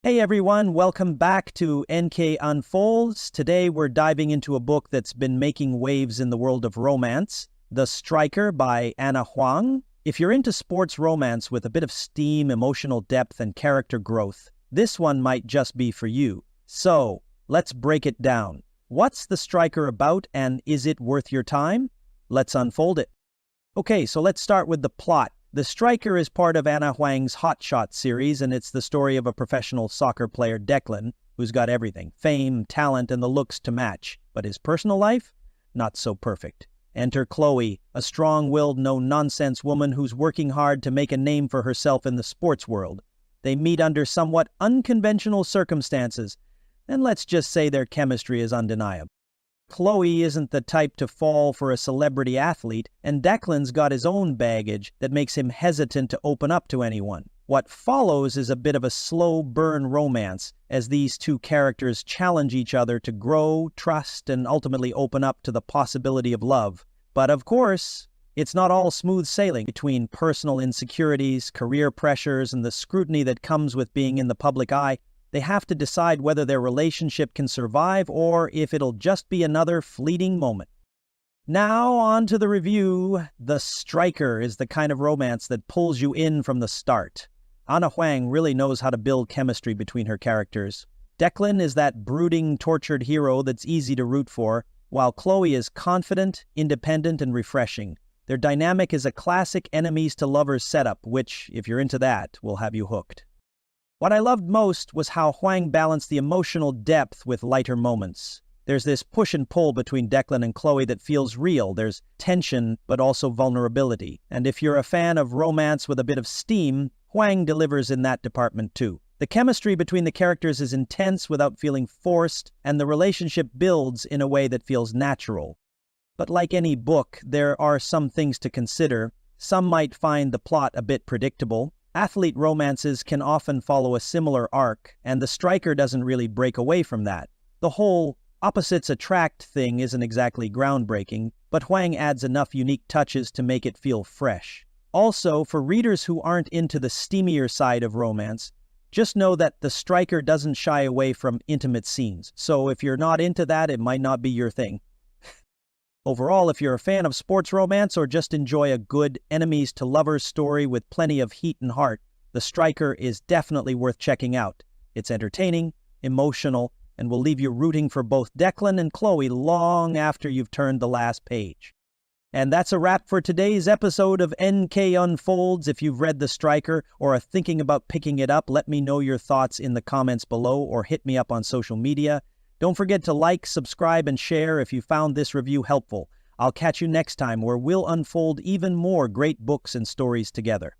Hey everyone, welcome back to NK Unfolds. Today we're diving into a book that's been making waves in the world of romance, The Striker by Anna Huang. If you're into sports romance with a bit of steam, emotional depth, and character growth, this one might just be for you. So, let's break it down. What's The Striker about, and is it worth your time? Let's unfold it. Okay, so let's start with the plot. The Striker is part of Anna Huang's Hot Shot series, and it's the story of a professional soccer player, Declan, who's got everything: fame, talent, and the looks to match. But his personal life? Not so perfect. Enter Chloe, a strong-willed, no-nonsense woman who's working hard to make a name for herself in the sports world. They meet under somewhat unconventional circumstances, and let's just say their chemistry is undeniable. Chloe isn't the type to fall for a celebrity athlete, and Declan's got his own baggage that makes him hesitant to open up to anyone. What follows is a bit of a slow burn romance as these two characters challenge each other to grow, trust, and ultimately open up to the possibility of love. But of course, it's not all smooth sailing. Between personal insecurities, career pressures, and the scrutiny that comes with being in the public eye, they have to decide whether their relationship can survive or if it'll just be another fleeting moment. Now on to the review. The Striker is the kind of romance that pulls you in from the start. Anna Huang really knows how to build chemistry between her characters. Declan is that brooding, tortured hero that's easy to root for, while Chloe is confident, independent, and refreshing. Their dynamic is a classic enemies-to-lovers setup, which, if you're into that, will have you hooked. What I loved most was how Huang balanced the emotional depth with lighter moments. There's this push and pull between Declan and Chloe that feels real. There's tension, but also vulnerability. And if you're a fan of romance with a bit of steam, Huang delivers in that department too. The chemistry between the characters is intense without feeling forced, and the relationship builds in a way that feels natural. But like any book, there are some things to consider. Some might find the plot a bit predictable. Athlete romances can often follow a similar arc, and The Striker doesn't really break away from that. The whole opposites attract thing isn't exactly groundbreaking, but Huang adds enough unique touches to make it feel fresh. Also, for readers who aren't into the steamier side of romance, just know that The Striker doesn't shy away from intimate scenes. So if you're not into that, it might not be your thing. Overall, if you're a fan of sports romance or just enjoy a good enemies-to-lovers story with plenty of heat and heart, The Striker is definitely worth checking out. It's entertaining, emotional, and will leave you rooting for both Declan and Chloe long after you've turned the last page. And that's a wrap for today's episode of NK Unfolds. If you've read The Striker or are thinking about picking it up, let me know your thoughts in the comments below or hit me up on social media. Don't forget to like, subscribe, and share if you found this review helpful. I'll catch you next time where we'll unfold even more great books and stories together.